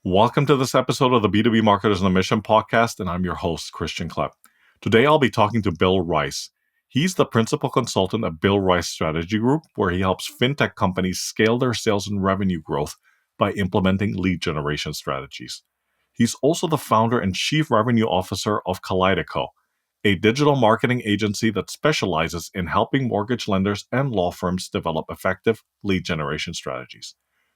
Welcome to this episode of the B2B Marketers on a Mission podcast, and I'm your host, Christian Klepp. Today, I'll be talking to Bill Rice. He's the principal consultant at Bill Rice Strategy Group, where he helps fintech companies scale their sales and revenue growth by implementing lead generation strategies. He's also the founder and chief revenue officer of Kaleido, a digital marketing agency that specializes in helping mortgage lenders and law firms develop effective lead generation strategies.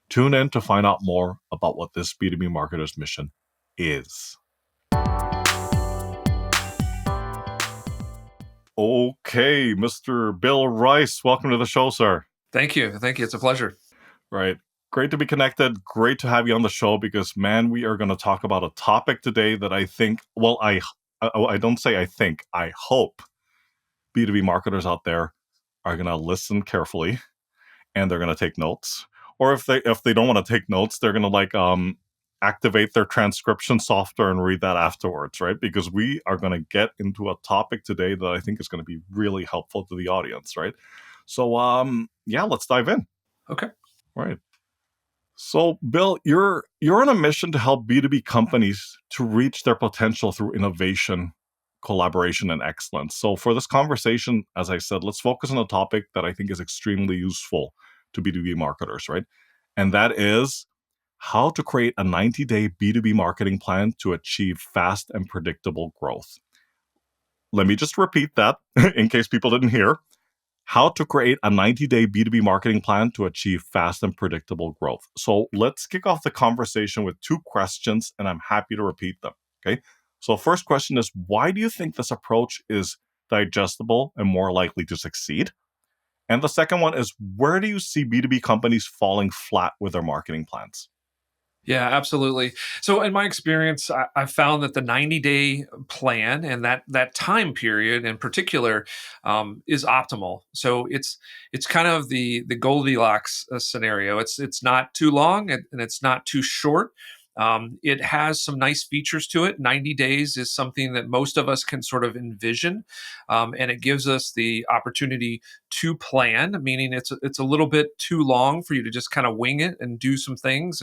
Tune in to find out more about what this B2B marketer's mission is. Okay, Mr. Bill Rice, welcome to the show, sir. Thank you. It's a pleasure. Right. Great to be connected. Great to have you on the show because, man, we are going to talk about a topic today that I think, I don't say I think, I hope B2B marketers out there are going to listen carefully and they're going to take notes. Or if they don't want to take notes, they're going to activate their transcription software and read that afterwards, right? Because we are going to get into a topic today that I think is going to be really helpful to the audience, right? So, let's dive in. Okay. Right. So, Bill, you're on a mission to help B2B companies to reach their potential through innovation, collaboration, and excellence. So for this conversation, as I said, let's focus on a topic that I think is extremely useful to B2B marketers, right? And that is how to create a 90-day B2B marketing plan to achieve fast and predictable growth. Let me just repeat that in case people didn't hear. How to create a 90-day B2B marketing plan to achieve fast and predictable growth. So let's kick off the conversation with two questions, and I'm happy to repeat them, okay? So first question is, why do you think this approach is digestible and more likely to succeed? And the second one is, where do you see B2B companies falling flat with their marketing plans? Yeah, absolutely. So in my experience, I found that the 90-day plan and that time period in particular is optimal. So it's kind of the Goldilocks scenario. It's not too long and it's not too short. It has some nice features to it. 90 days is something that most of us can sort of envision, and it gives us the opportunity to plan. Meaning, it's a little bit too long for you to just kind of wing it and do some things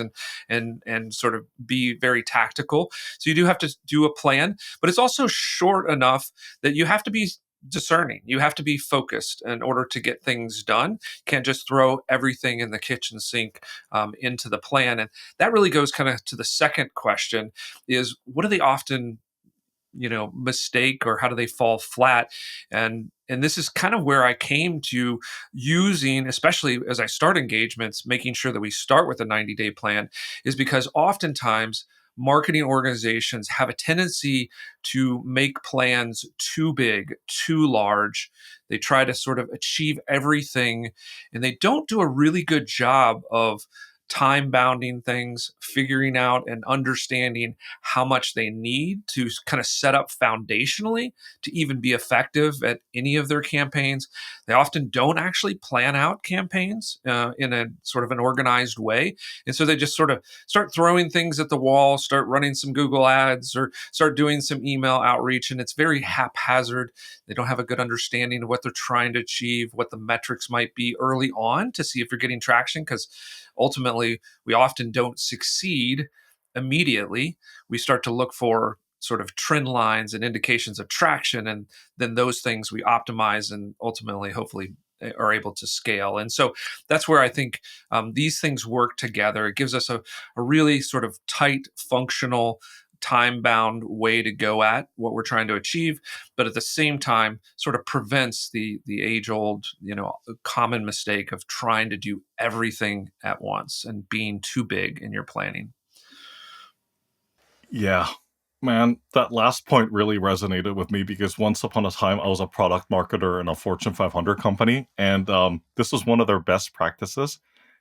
and sort of be very tactical. So you do have to do a plan, but it's also short enough that you have to be discerning. You have to be focused in order to get things done. Can't just throw everything in the kitchen sink into the plan. And that really goes kind of to the second question: is what do they often mistake, or how do they fall flat? And this is kind of where I came to using, especially as I start engagements, making sure that we start with a 90-day plan, is because oftentimes marketing organizations have a tendency to make plans too big, too large. They try to sort of achieve everything, and they don't do a really good job of time bounding things, figuring out and understanding how much they need to kind of set up foundationally to even be effective at any of their campaigns. They often don't actually plan out campaigns in a sort of an organized way. And so they just sort of start throwing things at the wall, start running some Google ads, or start doing some email outreach. And it's very haphazard. They don't have a good understanding of what they're trying to achieve, what the metrics might be early on to see if you're getting traction, because ultimately we often don't succeed immediately. We start to look for sort of trend lines and indications of traction, and then those things we optimize and ultimately, hopefully, are able to scale. And so that's where I think these things work together. It gives us a really sort of tight, functional, time-bound way to go at what we're trying to achieve, but at the same time sort of prevents the age-old, common mistake of trying to do everything at once and being too big in your planning. Yeah, man, that last point really resonated with me because once upon a time, I was a product marketer in a Fortune 500 company. And this was one of their best practices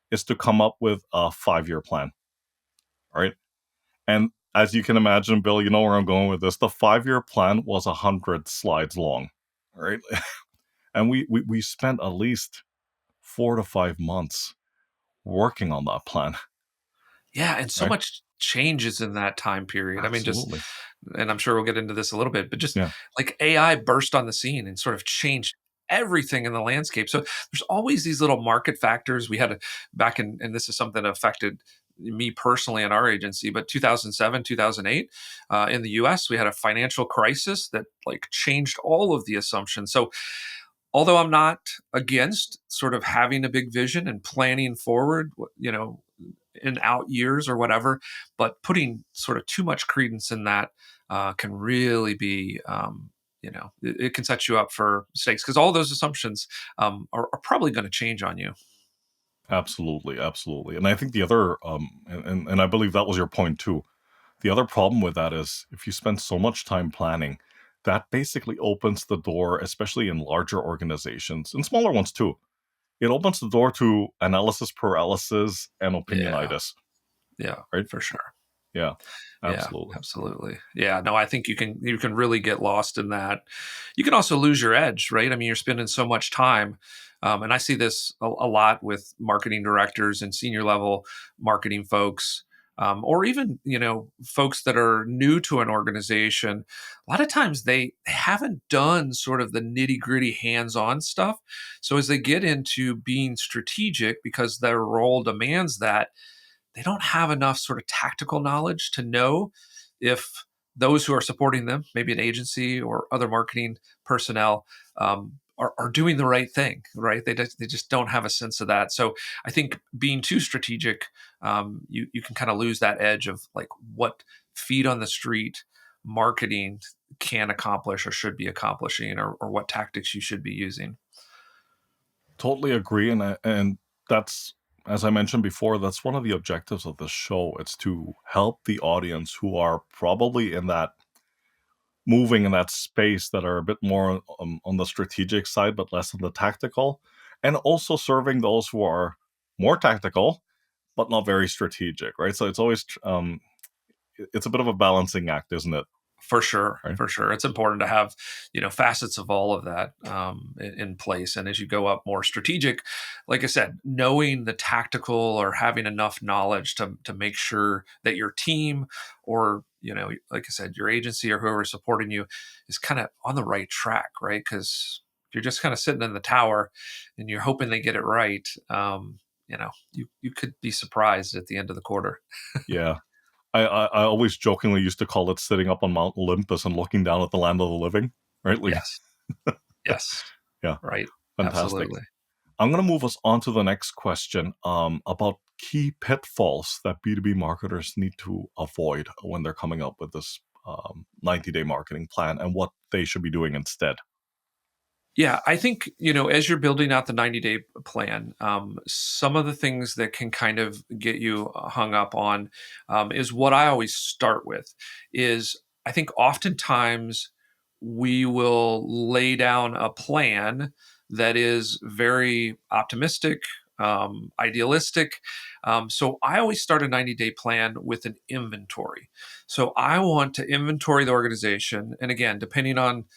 is to come up with a 5-year plan, right? And as you can imagine, Bill, you know where I'm going with this. The 5-year plan was 100 slides long, right? And we spent at least 4 to 5 months working on that plan. Yeah, and so Right? much changes in that time period. Absolutely. And I'm sure we'll get into this a little bit, but just Yeah. like AI burst on the scene and sort of changed everything in the landscape. So there's always these little market factors. We had back in, and this is something that affected me personally in our agency, but 2007, 2008 in the US, we had a financial crisis that like changed all of the assumptions. So although I'm not against sort of having a big vision and planning forward, in out years or whatever, but putting sort of too much credence in that can really be, it can set you up for mistakes because all those assumptions are probably going to change on you. Absolutely, absolutely. And I think the other, and I believe that was your point too. The other problem with that is if you spend so much time planning, that basically opens the door, especially in larger organizations and smaller ones too. It opens the door to analysis paralysis and Yeah, opinionitis, yeah, right? for sure. Yeah, Yeah, absolutely. absolutely. Yeah, no, I think you can really get lost in that. You can also lose your edge, right? I mean, you're spending so much time, and I see this a lot with marketing directors and senior level marketing folks, or even folks that are new to an organization. A lot of times they haven't done sort of the nitty gritty hands on stuff. So as they get into being strategic, because their role demands that, they don't have enough sort of tactical knowledge to know if those who are supporting them, maybe an agency or other marketing personnel, are doing the right thing, right? They just don't have a sense of that. So I think being too strategic, you can kind of lose that edge of like what feet on the street marketing can accomplish or should be accomplishing, or what tactics you should be using. Totally agree. And that's, as I mentioned before, that's one of the objectives of the show. It's to help the audience who are probably in that moving in that space that are a bit more on the strategic side, but less on the tactical, and also serving those who are more tactical, but not very strategic, right? So it's always, it's a bit of a balancing act, isn't it? For sure, Right. for sure. It's important to have, facets of all of that in place. And as you go up more strategic, like I said, knowing the tactical or having enough knowledge to make sure that your team, or, like I said, your agency or whoever is supporting you is kind of on the right track, right? Because you're just kind of sitting in the tower and you're hoping they get it right. You could be surprised at the end of the quarter. Yeah. I always jokingly used to call it sitting up on Mount Olympus and looking down at the land of the living, right? Like, Yes. Yes. yeah, Right. fantastic. Absolutely. I'm going to move us on to the next question about key pitfalls that B2B marketers need to avoid when they're coming up with this 90-day marketing plan and what they should be doing instead. Yeah, I think, as you're building out the 90-day plan, some of the things that can kind of get you hung up on is what I always start with is I think oftentimes we will lay down a plan that is very optimistic, idealistic. So I always start a 90-day plan with an inventory. So I want to inventory the organization. And again, depending on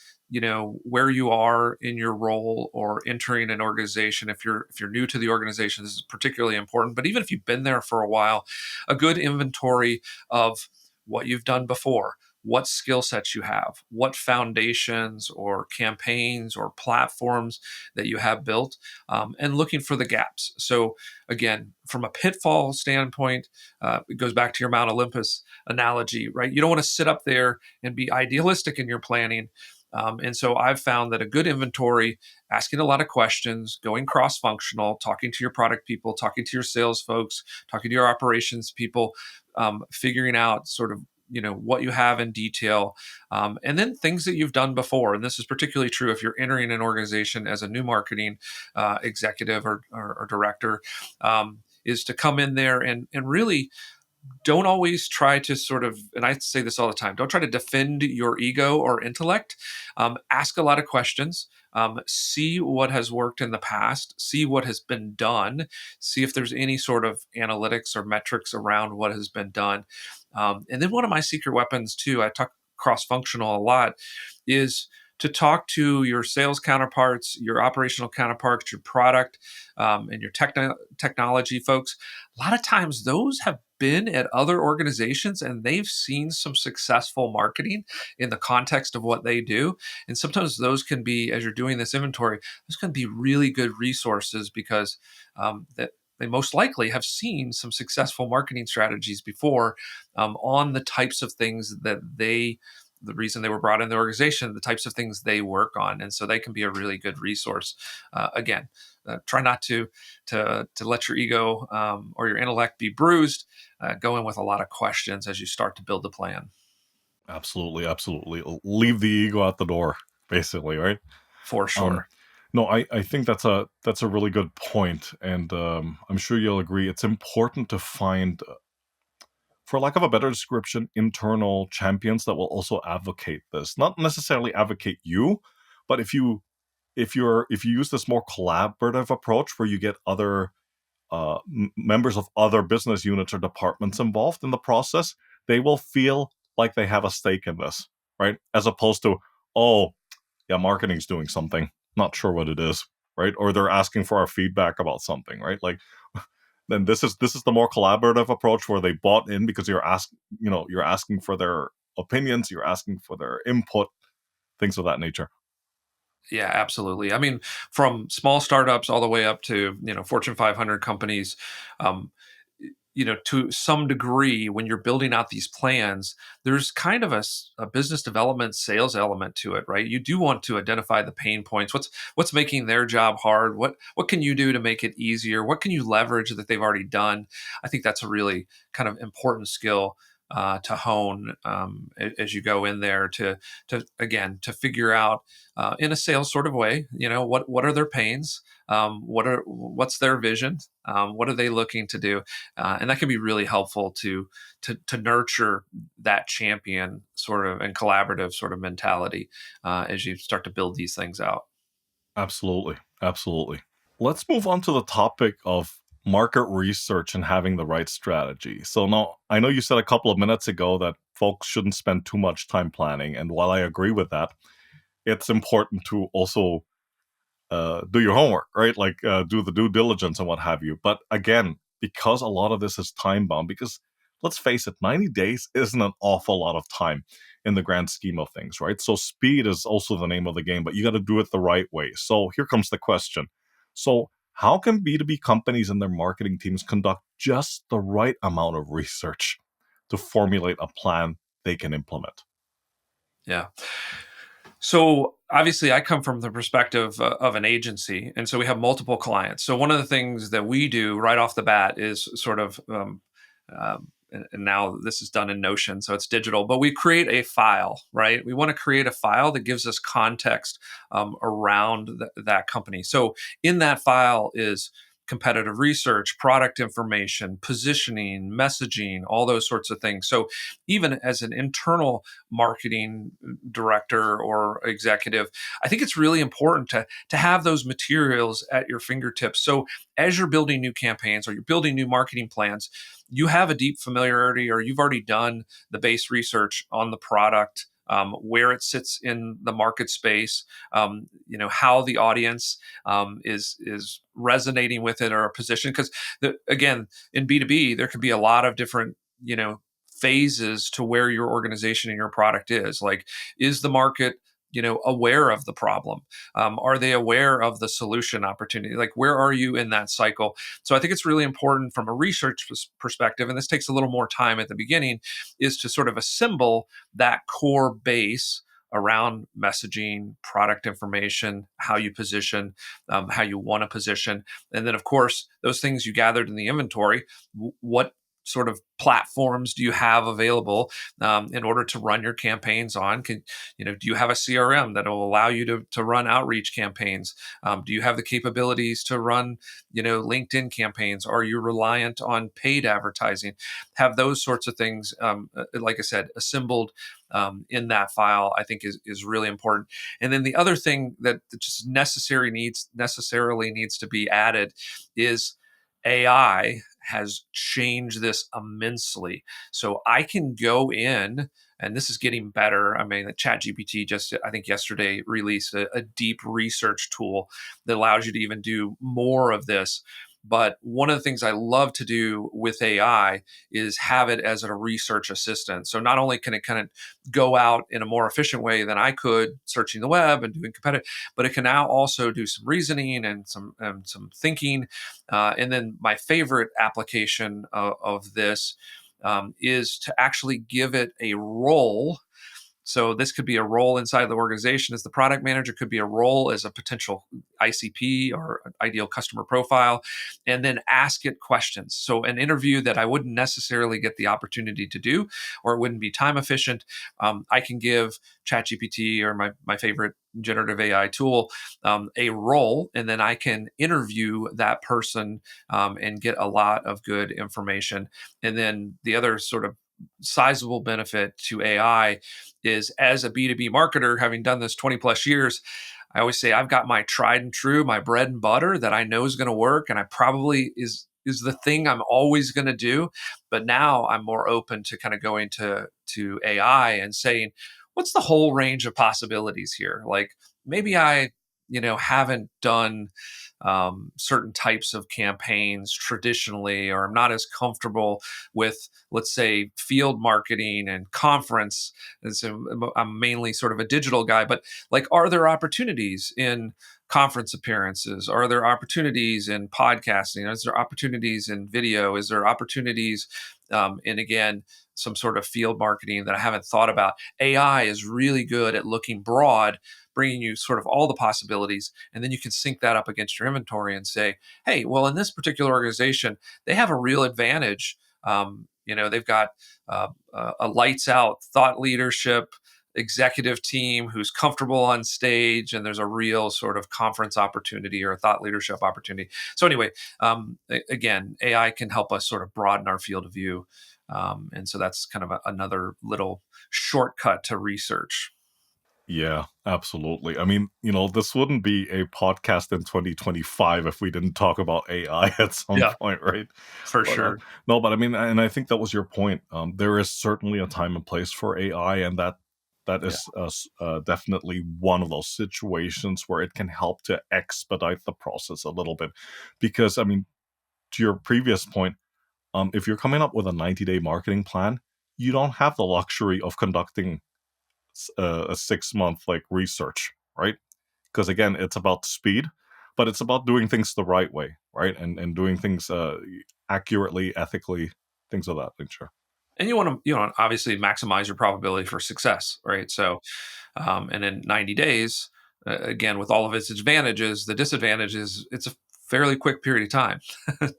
where you are in your role or entering an organization, if you're new to the organization, this is particularly important, but even if you've been there for a while, a good inventory of what you've done before, what skill sets you have, what foundations or campaigns or platforms that you have built, and looking for the gaps. So again, from a pitfall standpoint, it goes back to your Mount Olympus analogy, right? You don't want to sit up there and be idealistic in your planning. And so I've found that a good inventory, asking a lot of questions, going cross functional, talking to your product people, talking to your sales folks, talking to your operations people, figuring out sort of what you have in detail, and then things that you've done before. And this is particularly true if you're entering an organization as a new marketing executive or director, is to come in there and really don't always try to sort of, and I say this all the time, don't try to defend your ego or intellect. Ask a lot of questions, see what has worked in the past, see what has been done, see if there's any sort of analytics or metrics around what has been done. And then one of my secret weapons, too, I talk cross functional a lot, is to talk to your sales counterparts, your operational counterparts, your product, and your technology folks. A lot of times those have been at other organizations and they've seen some successful marketing in the context of what they do. And sometimes those can be, as you're doing this inventory, those can be really good resources because that they most likely have seen some successful marketing strategies before, on the types of things that the reason they were brought in the organization, the types of things they work on, and so they can be a really good resource. Again, try not to let your ego, or your intellect be bruised. Go in with a lot of questions as you start to build the plan. Absolutely, absolutely. Leave the ego at the door, basically, right? For Um, sure. no, I think that's a really good point, and I'm sure you'll agree. It's important to find, for lack of a better description, internal champions that will also advocate this. Not necessarily advocate you, but if you use this more collaborative approach where you get other members of other business units or departments involved in the process, they will feel like they have a stake in this, right? As opposed to, oh, yeah, marketing's doing something, not sure what it is, right? Or they're asking for our feedback about something, right? Like, then this is the more collaborative approach where they bought in because you're asking for their opinions, you're asking for their input, things of that nature. Yeah, absolutely. I mean, from small startups all the way up to, Fortune 500 companies, um, to some degree, when you're building out these plans, there's kind of a business development sales element to it, right? You do want to identify the pain points. What's making their job hard? What can you do to make it easier? What can you leverage that they've already done? I think that's a really kind of important skill, to hone, as you go in there to again to figure out, in a sales sort of way, what are their pains, what's their vision, what are they looking to do, and that can be really helpful to nurture that champion sort of and collaborative sort of mentality, as you start to build these things out. Absolutely. Absolutely. Let's move on to the topic of market research and having the right strategy. So now I know you said a couple of minutes ago that folks shouldn't spend too much time planning. And while I agree with that, it's important to also do your homework, right? Like do the due diligence and what have you. But again, because a lot of this is time bound, because let's face it, 90 days isn't an awful lot of time in the grand scheme of things, right? So speed is also the name of the game, but you got to do it the right way. So here comes the question. So, how can B2B companies and their marketing teams conduct just the right amount of research to formulate a plan they can implement? Yeah. So obviously, I come from the perspective, of an agency, and so we have multiple clients. So one of the things that we do right off the bat is sort of, and now this is done in Notion, so it's digital, but we create a file, right? We want to create a file that gives us context, around that company. So in that file is competitive research, product information, positioning, messaging, all those sorts of things. So even as an internal marketing director or executive, I think it's really important to have those materials at your fingertips. So as you're building new campaigns or you're building new marketing plans, you have a deep familiarity or you've already done the base research on the product, where it sits in the market space, how the audience, is resonating with it or a position. Because again, in B2B, there could be a lot of different, phases to where your organization and your product is. Like, is the market, aware of the problem? Are they aware of the solution opportunity? Like, where are you in that cycle? So I think it's really important from a research perspective, and this takes a little more time at the beginning, is to sort of assemble that core base around messaging, product information, how you position, how you want to position. And then, of course, those things you gathered in the inventory, what sort of platforms do you have available, in order to run your campaigns on? Do you have a CRM that will allow you to run outreach campaigns? Do you have the capabilities to run, LinkedIn campaigns? Are you reliant on paid advertising? Have those sorts of things, like I said, assembled, in that file, I think is really important. And then the other thing that just necessarily needs to be added is AI has changed this immensely. So I can go in, and this is getting better. I mean, the ChatGPT just, I think yesterday, released a deep research tool that allows you to even do more of this. But one of the things I love to do with AI is have it as a research assistant. So not only can it kind of go out in a more efficient way than I could searching the web and doing competitive, but it can now also do some reasoning and some thinking. And then my favorite application of this is to actually give it a role. So this could be a role inside the organization as the product manager, could be a role as a potential ICP or ideal customer profile, and then ask it questions. So an interview that I wouldn't necessarily get the opportunity to do, or it wouldn't be time efficient, I can give ChatGPT or my favorite generative AI tool a role, and then I can interview that person and get a lot of good information. And then the other sort of sizable benefit to AI is, as a B2B marketer, having done this 20 plus years, I always say I've got my tried and true, my bread and butter that I know is going to work, and I probably is the thing I'm always going to do. But now I'm more open to kind of going to AI and saying, what's the whole range of possibilities here? Like maybe I, haven't done certain types of campaigns traditionally, or I'm not as comfortable with, let's say, field marketing and conference. And so I'm mainly sort of a digital guy, but like, are there opportunities in conference appearances? Are there opportunities in podcasting? Is there opportunities in video? Is there opportunities in, again, some sort of field marketing that I haven't thought about? AI is really good at looking broad, bringing you sort of all the possibilities, and then you can sync that up against your inventory and say, hey, well, in this particular organization, they have a real advantage. They've got a lights out thought leadership executive team who's comfortable on stage, and there's a real sort of conference opportunity or a thought leadership opportunity. So anyway, again, AI can help us sort of broaden our field of view. And so that's kind of another little shortcut to research. Yeah, absolutely. I mean, this wouldn't be a podcast in 2025 if we didn't talk about AI at some Yeah, point, right? for But sure. no, but I mean, and I think that was your point. There is certainly a time and place for AI, and that Yeah. is definitely one of those situations where it can help to expedite the process a little bit. Because I mean, to your previous point, if you're coming up with a 90-day marketing plan, you don't have the luxury of conducting a 6 month like research, right? Because again, it's about speed, but it's about doing things the right way, right? And doing things accurately, ethically, things of that nature. And you want to obviously maximize your probability for success, right? So, and in 90 days, again, with all of its advantages, the disadvantage is it's a fairly quick period of time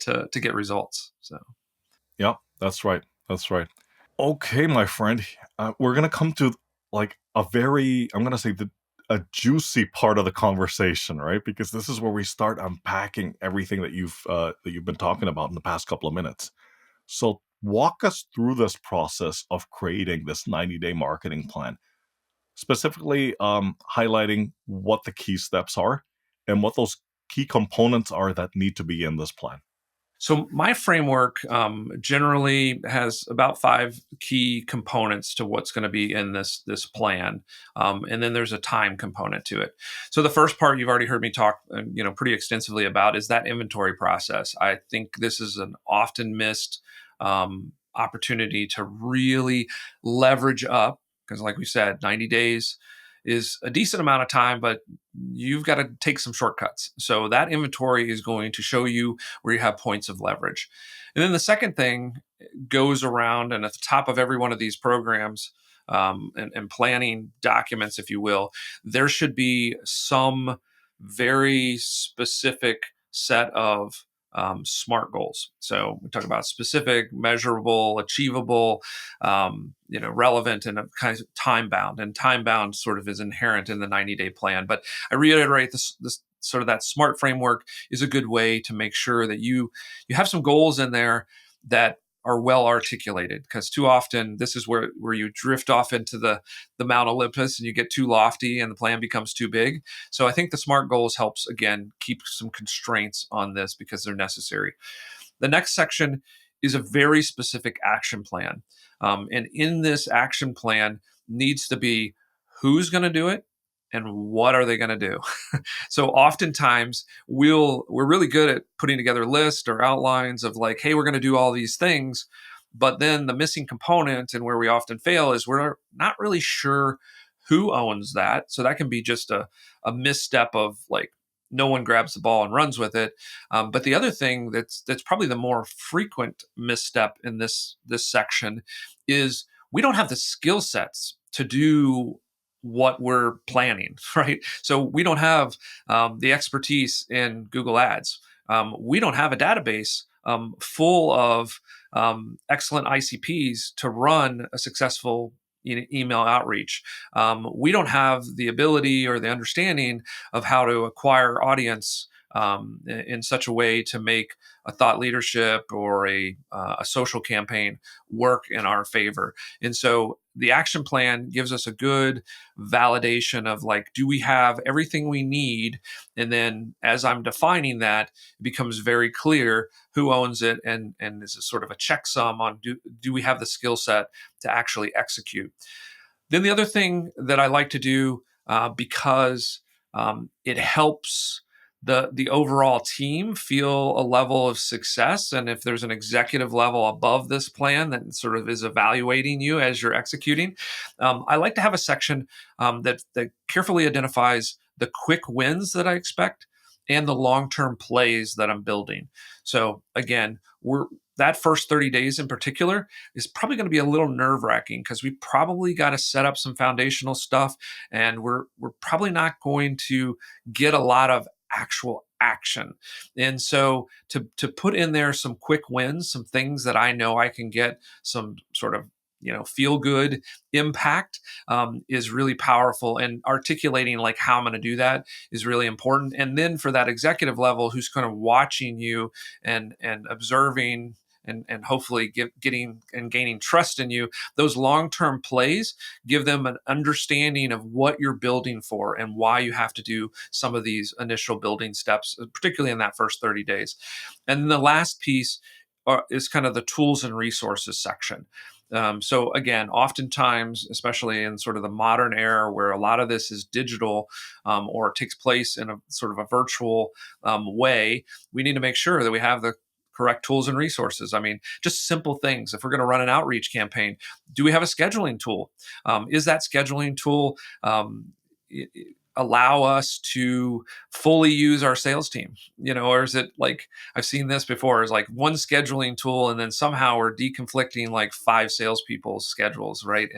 to get results. So, Yeah, that's right. That's right. Okay, my friend, we're gonna come to like a very, I'm gonna say a juicy part of the conversation, right? Because this is where we start unpacking everything that you've been talking about in the past couple of minutes. So walk us through this process of creating this 90-day marketing plan, specifically highlighting what the key steps are and what those key components are that need to be in this plan. so my framework generally has about five key components to what's going to be in this plan, and then there's a time component to it. So the first part you've already heard me talk, pretty extensively about is that inventory process. I think this is an often missed opportunity to really leverage up, because, like we said, 90 days is a decent amount of time, but you've got to take some shortcuts. So that inventory is going to show you where you have points of leverage. And then the second thing goes around, and at the top of every one of these programs, and planning documents, if you will, there should be some very specific set of SMART goals. So we talk about specific, measurable, achievable, relevant, and kind of time bound. And time bound sort of is inherent in the 90-day plan. But I reiterate this sort of that SMART framework is a good way to make sure that you have some goals in there that are well articulated, because too often this is where you drift off into the Mount Olympus and you get too lofty and the plan becomes too big. So I think the SMART goals helps, again, keep some constraints on this because they're necessary. The next section is a very specific action plan. And in this action plan needs to be who's going to do it, and what are they going to do? So oftentimes we're really good at putting together lists or outlines of like, hey, we're going to do all these things. But then the missing component and where we often fail is we're not really sure who owns that. So that can be just a misstep of like no one grabs the ball and runs with it. But the other thing that's probably the more frequent misstep in this section is we don't have the skill sets to do what we're planning, right? So we don't have the expertise in Google Ads. We don't have a database full of excellent ICPs to run a successful email outreach. We don't have the ability or the understanding of how to acquire audience in such a way to make a thought leadership or a social campaign work in our favor. And so the action plan gives us a good validation of like, do we have everything we need? And then as I'm defining that, it becomes very clear who owns it, and is a sort of a checksum on do we have the skill set to actually execute. Then the other thing that I like to do because it helps the overall team feel a level of success, and if there's an executive level above this plan that sort of is evaluating you as you're executing, I like to have a section that carefully identifies the quick wins that I expect and the long-term plays that I'm building. So again, we're that first 30 days in particular is probably going to be a little nerve wracking because we probably got to set up some foundational stuff, and we're probably not going to get a lot of actual action. And so to put in there some quick wins, some things that I know I can get some sort of feel good impact is really powerful, and articulating like how I'm going to do that is really important. And then for that executive level who's kind of watching you and observing and hopefully getting and gaining trust in you, those long-term plays give them an understanding of what you're building for and why you have to do some of these initial building steps, particularly in that first 30 days. And then the last piece is kind of the tools and resources section. So again, oftentimes, especially in sort of the modern era where a lot of this is digital or takes place in a sort of a virtual way, we need to make sure that we have the correct tools and resources. I mean, just simple things. If we're going to run an outreach campaign, do we have a scheduling tool? Is that scheduling tool allow us to fully use our sales team? Or is it like I've seen this before? Is like one scheduling tool, and then somehow we're deconflicting like 5 salespeople's schedules, right?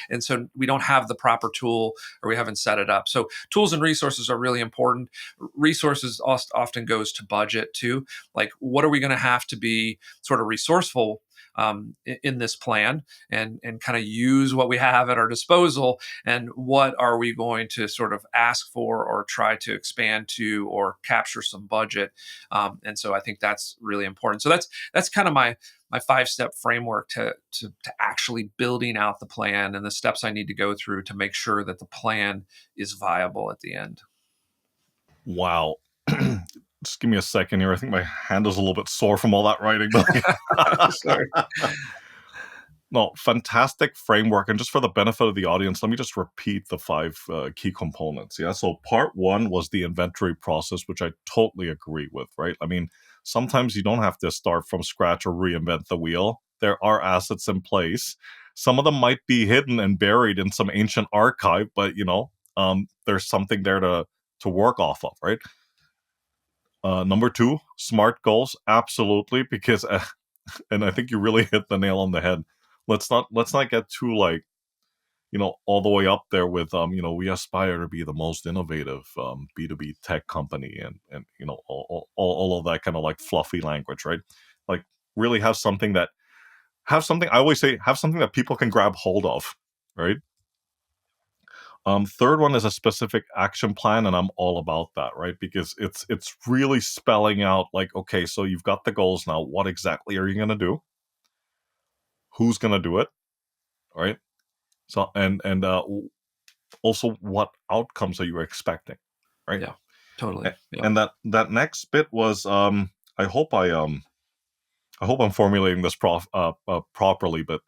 And so we don't have the proper tool, or we haven't set it up. So tools and resources are really important. Resources often goes to budget too. Like, what are we going to have to be sort of resourceful in this plan, and kind of use what we have at our disposal, and what are we going to sort of ask for or try to expand to or capture some budget. And so I think that's really important. So that's kind of my 5-step framework to actually building out the plan and the steps I need to go through to make sure that the plan is viable at the end. Wow. Just give me a second here. I think my hand is a little bit sore from all that writing. But Sorry. no, fantastic framework. And just for the benefit of the audience, let me just repeat the 5 key components. Yeah. So part 1 was the inventory process, which I totally agree with, right? I mean, sometimes you don't have to start from scratch or reinvent the wheel. There are assets in place. Some of them might be hidden and buried in some ancient archive, but there's something there to work off of, right? Number 2, smart goals, absolutely, because and I think you really hit the nail on the head. Let's not get too like all the way up there with we aspire to be the most innovative B2B tech company, and all of that kind of like fluffy language, right? Like, really I always say, have something that people can grab hold of, right? Third one is a specific action plan, and I'm all about that, right? Because it's really spelling out like, okay, so you've got the goals now. What exactly are you going to do? Who's going to do it? Right? So and also, what outcomes are you expecting? Right? Yeah, totally. Yeah. And that next bit was I hope I'm formulating this properly, but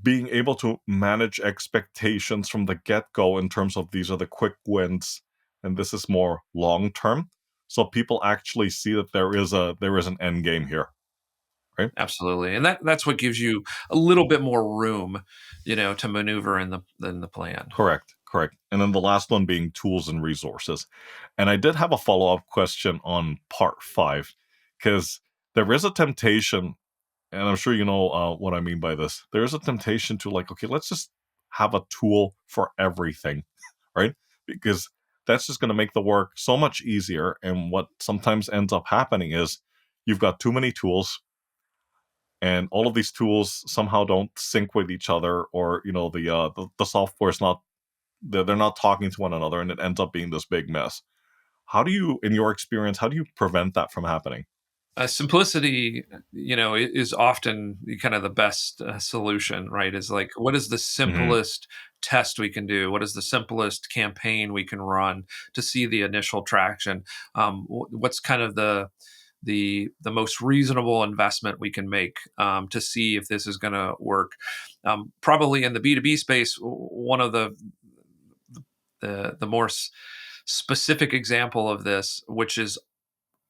being able to manage expectations from the get-go in terms of these are the quick wins and this is more long term, so people actually see that there is an end game here, right? Absolutely. And that's what gives you a little bit more room, to maneuver in the plan. Correct, correct. And then the last one being tools and resources. And I did have a follow-up question on part 5, because there is a temptation, and I'm sure you know what I mean by this. There is a temptation to, like, okay, let's just have a tool for everything, right? Because that's just going to make the work so much easier. And what sometimes ends up happening is you've got too many tools, and all of these tools somehow don't sync with each other, or the software is not, they're not talking to one another, and it ends up being this big mess. How do you, in your experience, how do you prevent that from happening? Simplicity, is often kind of the best solution, right? Is like, what is the Hmm. simplest test we can do? What is the simplest campaign we can run to see the initial traction? What's kind of the most reasonable investment we can make to see if this is going to work? Probably in the B2B space, one of the more specific example of this, which is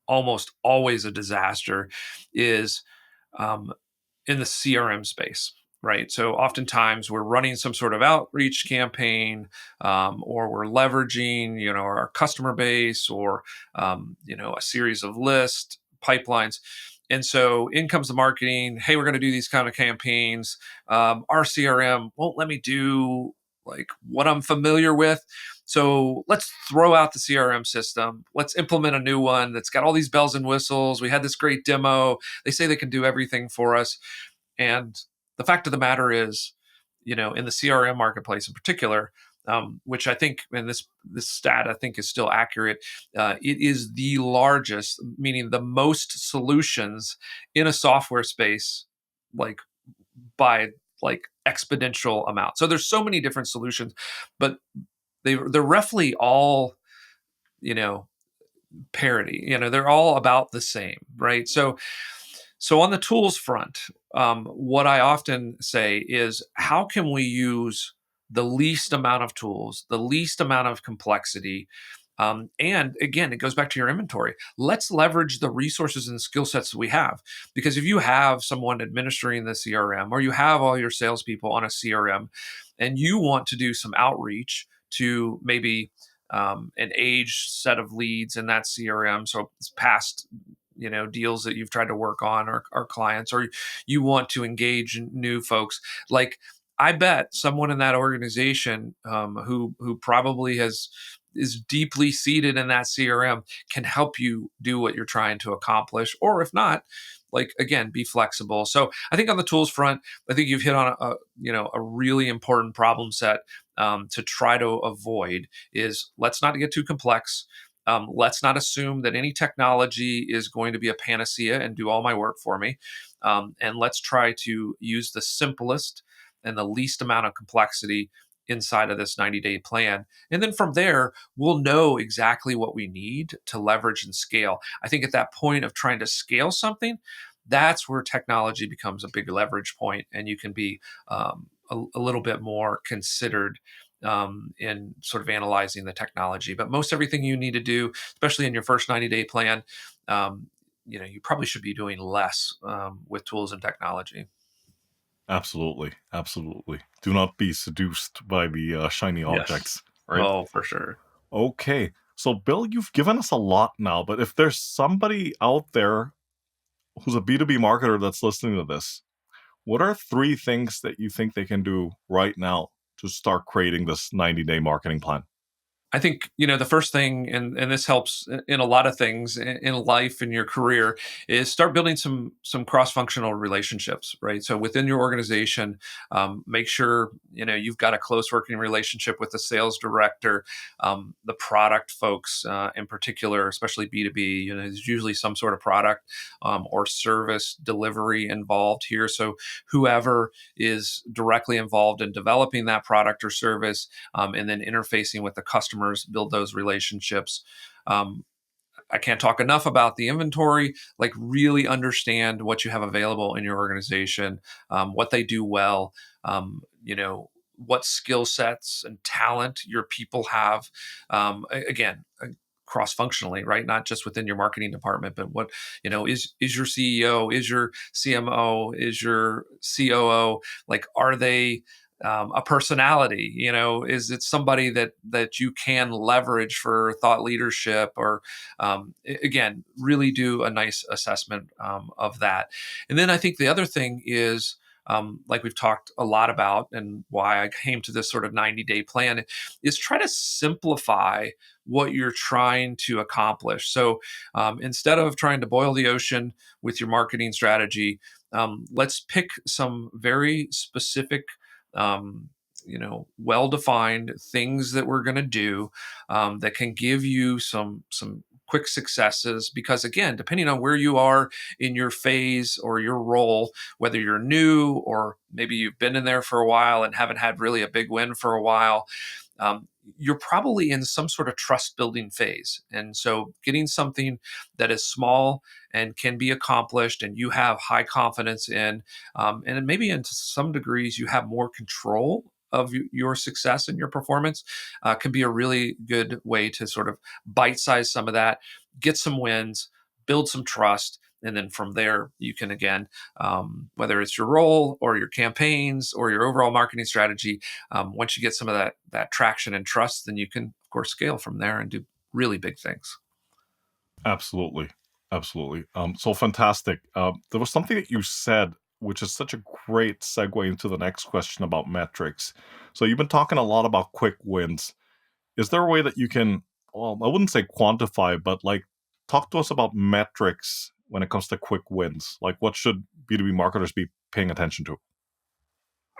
almost always a disaster, is um, in the CRM space. Right. So oftentimes we're running some sort of outreach campaign, or we're leveraging, our customer base, or, a series of list pipelines. And so in comes the marketing. Hey, we're going to do these kind of campaigns. Our CRM won't let me do like what I'm familiar with. So let's throw out the CRM system. Let's implement a new one that's got all these bells and whistles. We had this great demo. They say they can do everything for us. And the fact of the matter is, in the CRM marketplace in particular, which I think, and this stat I think is still accurate, it is the largest, meaning the most solutions in a software space, like by like exponential amount. So there's so many different solutions, but they're roughly all, you know parity. They're all about the same, right? So on the tools front, what I often say is, how can we use the least amount of tools, the least amount of complexity? And again, it goes back to your inventory. Let's leverage the resources and skill sets that we have. Because if you have someone administering the CRM, or you have all your salespeople on a CRM, and you want to do some outreach to maybe an age set of leads in that CRM, so it's past deals that you've tried to work on, or clients, or you want to engage new folks, like, I bet someone in that organization, who probably is deeply seated in that CRM, can help you do what you're trying to accomplish. Or if not, like, again, be flexible. So I think on the tools front, I think you've hit on a really important problem set, to try to avoid is, let's not get too complex. Let's not assume that any technology is going to be a panacea and do all my work for me. And let's try to use the simplest and the least amount of complexity inside of this 90-day plan. And then from there, we'll know exactly what we need to leverage and scale. I think at that point of trying to scale something, that's where technology becomes a big leverage point, and you can be a little bit more considered in sort of analyzing the technology. But most everything you need to do, especially in your first 90-day plan, you probably should be doing less with tools and technology. Absolutely, absolutely. Do not be seduced by the shiny Yes. objects, right? Oh, for sure. Okay. So, Bill, you've given us a lot now, but if there's somebody out there who's a B2B marketer that's listening to this, what are 3 things that you think they can do right now to start creating this 90-day marketing plan? I think, the first thing, and this helps in a lot of things in life, in your career, is start building some cross functional relationships, right? So within your organization, make sure you've got a close working relationship with the sales director, the product folks, in particular, especially B2B. There's usually some sort of product or service delivery involved here. So whoever is directly involved in developing that product or service, and then interfacing with the customers, build those relationships. Um, I can't talk enough about the inventory. Like, really understand what you have available in your organization, what they do well, what skill sets and talent your people have. Again, cross functionally, right? Not just within your marketing department, but what is your CEO, is your CMO, is your COO, like, are they a personality? Is it somebody that you can leverage for thought leadership? Or again, really do a nice assessment of that. And then I think the other thing is, like we've talked a lot about, and why I came to this sort of 90-day plan, is try to simplify what you're trying to accomplish. So instead of trying to boil the ocean with your marketing strategy, let's pick some very specific, well-defined things that we're going to do, that can give you some quick successes. Because again, depending on where you are in your phase or your role, whether you're new or maybe you've been in there for a while and haven't had really a big win for a while, you're probably in some sort of trust building phase. And so getting something that is small and can be accomplished and you have high confidence in, and maybe into some degrees you have more control of your success and your performance, can be a really good way to sort of bite size some of that, get some wins, build some trust. And then from there, you can, again, whether it's your role or your campaigns or your overall marketing strategy, once you get some of that traction and trust, then you can, of course, scale from there and do really big things. Absolutely. Absolutely. So fantastic. There was something that you said, which is such a great segue into the next question about metrics. So you've been talking a lot about quick wins. Is there a way that you can, well, I wouldn't say quantify, but like talk to us about metrics when it comes to quick wins? Like what should B2B marketers be paying attention to?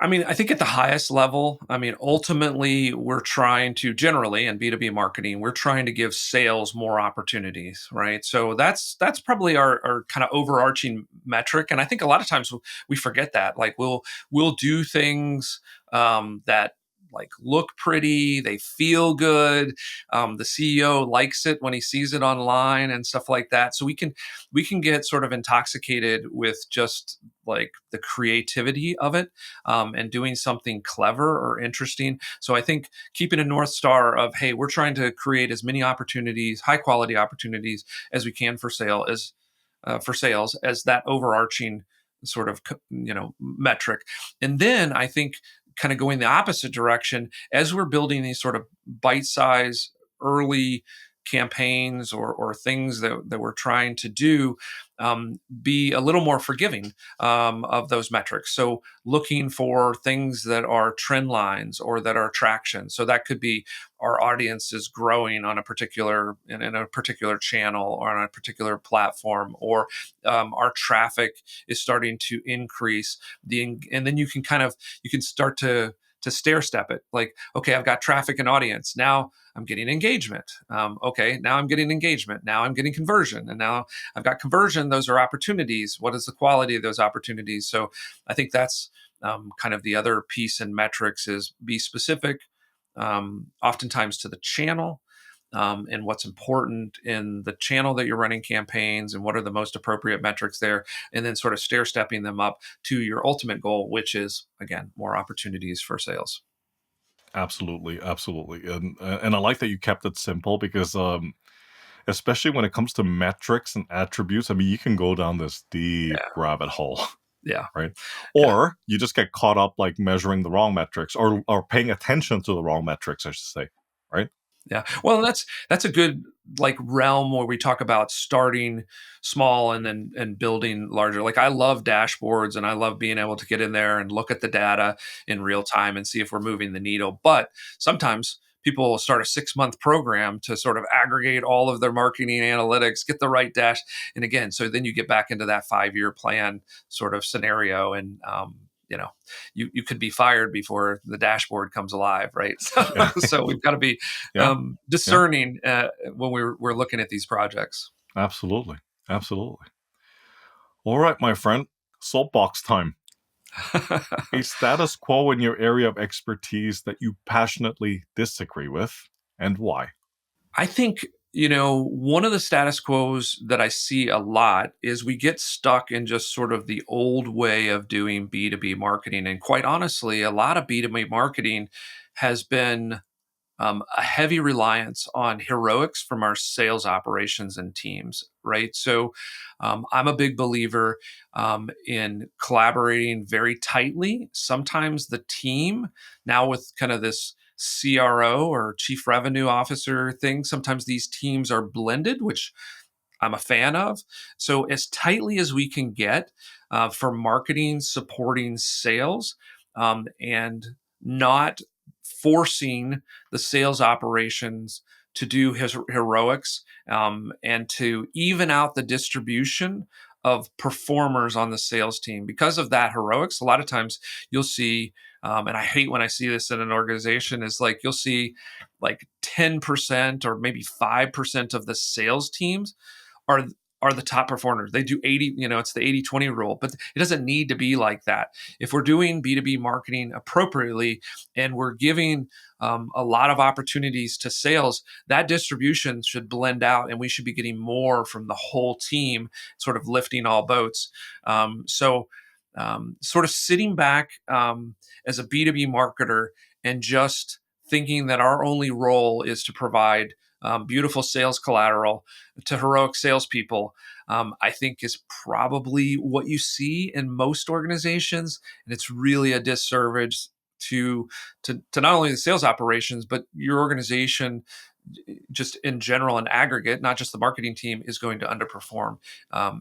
I mean, I think at the highest level, I mean, ultimately, we're trying to, generally in B2B marketing, we're trying to give sales more opportunities, right? So that's probably our kind of overarching metric. And I think a lot of times we forget that. Like, we'll do things that like look pretty, they feel good. The CEO likes it when he sees it online and stuff like that. So we can get sort of intoxicated with just like the creativity of it, and doing something clever or interesting. So I think keeping a North Star of, hey, we're trying to create as many opportunities, high quality opportunities as we can for sales, as that overarching sort of metric. And then I think kind of going the opposite direction as we're building these sort of bite-size early campaigns or things that we're trying to do, be a little more forgiving of those metrics. So looking for things that are trend lines or that are traction. So that could be our audience is growing on a particular in a particular channel or on a particular platform, or our traffic is starting to increase. And then you can start to stair step it. Like, okay, I've got traffic and audience. Now I'm getting engagement. Okay, now I'm getting engagement. Now I'm getting conversion. And now I've got conversion. Those are opportunities. What is the quality of those opportunities? So I think that's kind of the other piece in metrics is be specific, oftentimes to the channel, and what's important in the channel that you're running campaigns and what are the most appropriate metrics there, and then sort of stair stepping them up to your ultimate goal, which is, again, more opportunities for sales. Absolutely, absolutely, and I like that you kept it simple because especially when it comes to metrics and attributes, I mean, you can go down this deep Yeah. rabbit hole, Yeah. right? Yeah. Or you just get caught up like measuring the wrong metrics or paying attention to the wrong metrics, I should say, right? Yeah. Well, that's a good like realm where we talk about starting small and then and building larger. Like, I love dashboards and I love being able to get in there and look at the data in real time and see if we're moving the needle. But sometimes people will start a 6-month program to sort of aggregate all of their marketing analytics, get the right dash. And again, so then you get back into that 5-year plan sort of scenario. And you know, you could be fired before the dashboard comes alive, right? Yeah, So we've got to be yeah, yeah, discerning when we're looking at these projects. absolutely, absolutely. All right, my friend, soapbox time. A status quo in your area of expertise that you passionately disagree with, and why? I think One of the status quos that I see a lot is we get stuck in just sort of the old way of doing B2B marketing. And quite honestly, a lot of B2B marketing has been a heavy reliance on heroics from our sales operations and teams, right? So I'm a big believer in collaborating very tightly. Sometimes the team, now with kind of this CRO or chief revenue officer thing, sometimes these teams are blended, which I'm a fan of. So, as tightly as we can get for marketing, supporting sales, and not forcing the sales operations to do his heroics and to even out the distribution of performers on the sales team. Because of that heroics, a lot of times you'll see, and I hate when I see this in an organization, is like you'll see like 10% or maybe 5% of the sales teams are are the top performers. They do 80, it's the 80/20 rule, but it doesn't need to be like that. If we're doing B2B marketing appropriately and we're giving a lot of opportunities to sales, that distribution should blend out and we should be getting more from the whole team, sort of lifting all boats. Sort of sitting back as a B2B marketer and just thinking that our only role is to provide beautiful sales collateral to heroic salespeople, I think is probably what you see in most organizations, and it's really a disservice to not only the sales operations but your organization just in general and aggregate, not just the marketing team, is going to underperform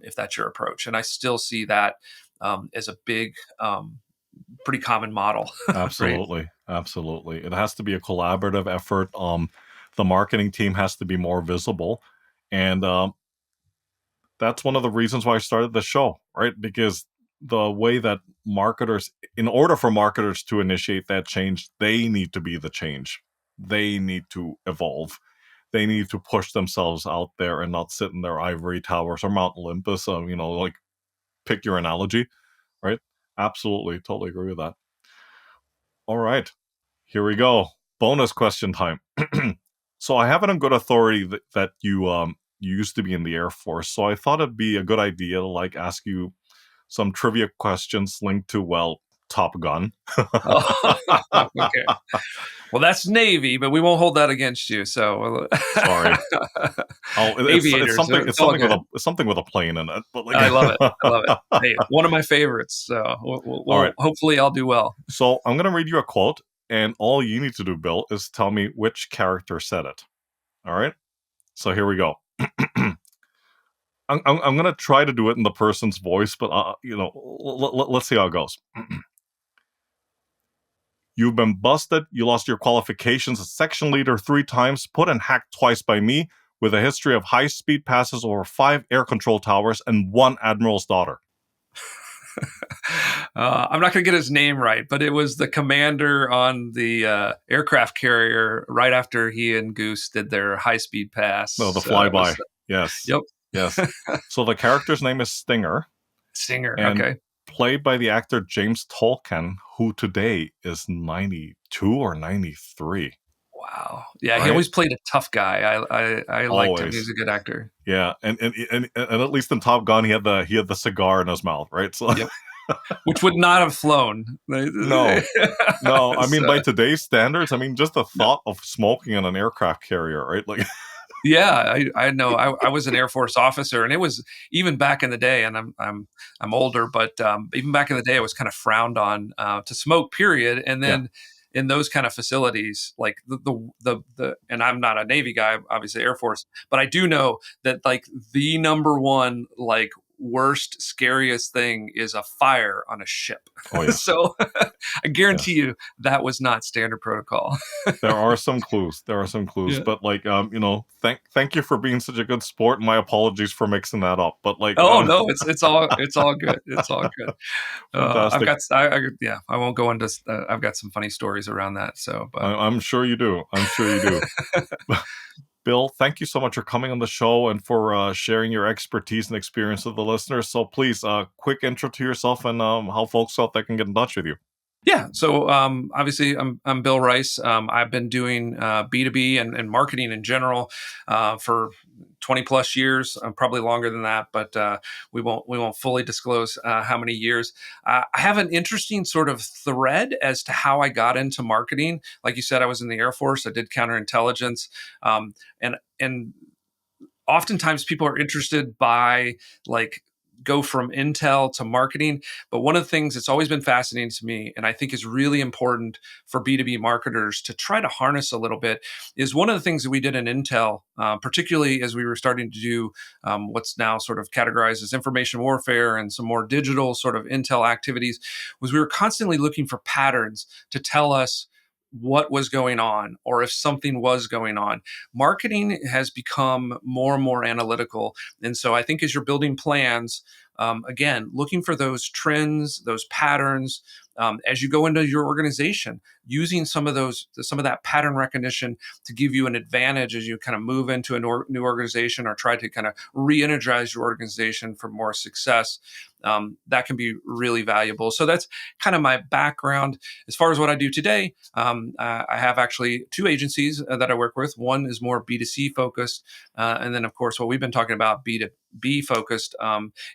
if that's your approach. And I still see that as a big, pretty common model, right? Absolutely. Absolutely. It has to be a collaborative effort. The marketing team has to be more visible. And that's one of the reasons why I started the show, right? Because the way that marketers, in order for marketers to initiate that change, they need to be the change. They need to evolve. They need to push themselves out there and not sit in their ivory towers or Mount Olympus. Like pick your analogy, right? Absolutely. Totally agree with that. All right. Here we go. Bonus question time. So I have it on good authority that you used to be in the Air Force. So I thought it'd be a good idea to like ask you some trivia questions linked to, well, Top Gun. Oh, okay. Well, that's Navy, but we won't hold that against you. So, Sorry. Oh, it's aviators, something it's all good. it's something with a plane in it. But I love it. like I love it. Hey, one of my favorites. So, all right. hopefully I'll do well. So I'm gonna read you a quote, and all you need to do, Bill, is tell me which character said it. All right. So here we go. I'm gonna try to do it in the person's voice, but let's see how it goes. You've been busted. You lost your qualifications as section leader 3 times, put and hacked twice by me, with a history of high-speed passes over 5 air control towers and 1 admiral's daughter. I'm not going to get his name right, but it was the commander on the aircraft carrier right after he and Goose did their high-speed pass. No, the flyby. Yes. Yep. Yes. So the character's name is Stinger. Stinger. And okay. Played by the actor James Tolkien, who today is 92 or 93. Wow. Yeah, Right? he always played a tough guy. I liked him. Always. He's a good actor. Yeah, and at least in Top Gun, he had the cigar in his mouth, right? So, Yep. Which would not have flown. no. I mean, So, by today's standards, I mean, just the thought of smoking in an aircraft carrier, right? Like, yeah, I know. I was an Air Force officer, and it was even back in the day. And I'm older, but even back in the day, it was kind of frowned on to smoke. Period. And yeah. then in those kind of facilities, like the and I'm not a Navy guy, obviously Air Force, but I do know that like the number one like worst scariest thing is a fire on a ship. Oh yeah. So I guarantee you that was not standard protocol. There are some clues. Yeah. But like, thank you for being such a good sport. My apologies for mixing that up. But like, Oh no, it's all good. It's all good. I've fantastic. got yeah. I won't go into. I've got some funny stories around that. So, but I'm sure you do. I'm sure you do. Bill, thank you so much for coming on the show and for sharing your expertise and experience with the listeners. So please, quick intro to yourself and how folks out there can get in touch with you. Yeah. So obviously, I'm Bill Rice. I've been doing B2B and marketing in general for 20 plus years, probably longer than that, but we won't fully disclose how many years. I have an interesting sort of thread as to how I got into marketing. Like you said, I was in the Air Force. I did counterintelligence, and oftentimes people are interested by like go from intel to marketing, but one of the things that's always been fascinating to me and I think is really important for b2b marketers to try to harness a little bit is one of the things that we did in intel, particularly as we were starting to do what's now sort of categorized as information warfare and some more digital sort of intel activities, was we were constantly looking for patterns to tell us what was going on or if something was going on. Marketing has become more and more analytical. And so I think as you're building plans, again, looking for those trends, those patterns, as you go into your organization, using some of that pattern recognition to give you an advantage as you kind of move into a new organization or try to kind of re-energize your organization for more success. That can be really valuable. So that's kind of my background. As far as what I do today, I have actually two agencies that I work with. One is more B2C focused. And then, of course, what we've been talking about, B2B focused,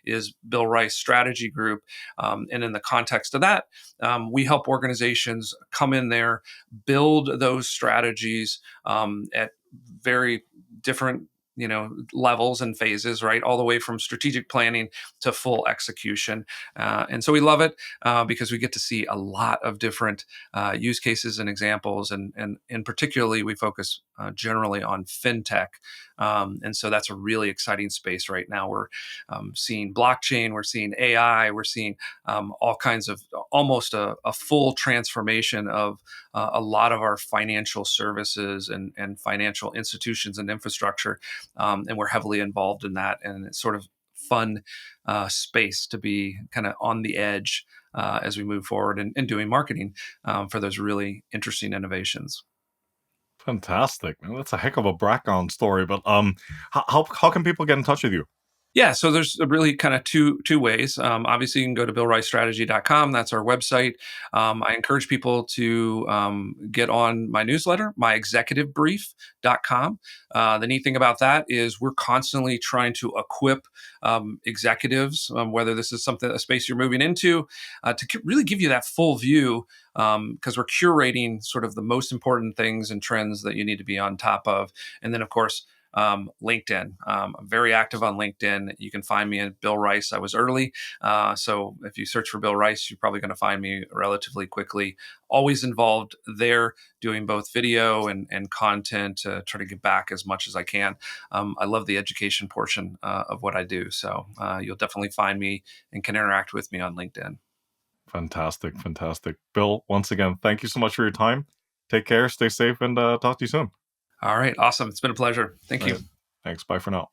is Bill Rice Strategy Group. And in the context of that, we help organizations come in there, build those strategies at very different levels and phases, right, all the way from strategic planning to full execution. And so we love it because we get to see a lot of different use cases and examples, and particularly we focus generally on fintech. And so that's a really exciting space right now. We're seeing blockchain, we're seeing AI, we're seeing all kinds of almost a full transformation of a lot of our financial services and financial institutions and infrastructure. And we're heavily involved in that. And it's sort of fun space to be kind of on the edge as we move forward and doing marketing for those really interesting innovations. Fantastic, man. That's a heck of a background story. But how can people get in touch with you? Yeah, so there's really kind of two ways. Obviously, you can go to billricestrategy.com. That's our website. I encourage people to get on my newsletter, myexecutivebrief.com. The neat thing about that is we're constantly trying to equip executives, whether this is a space you're moving into, to really give you that full view, because we're curating sort of the most important things and trends that you need to be on top of. And then, of course, LinkedIn. I'm very active on LinkedIn. You can find me at Bill Rice. I was early. So if you search for Bill Rice, you're probably going to find me relatively quickly. Always involved there, doing both video and content to try to give back as much as I can. I love the education portion of what I do. So you'll definitely find me and can interact with me on LinkedIn. Fantastic, fantastic. Bill, once again, thank you so much for your time. Take care, stay safe, and talk to you soon. All right. Awesome. It's been a pleasure. Thank All you. right. Thanks. Bye for now.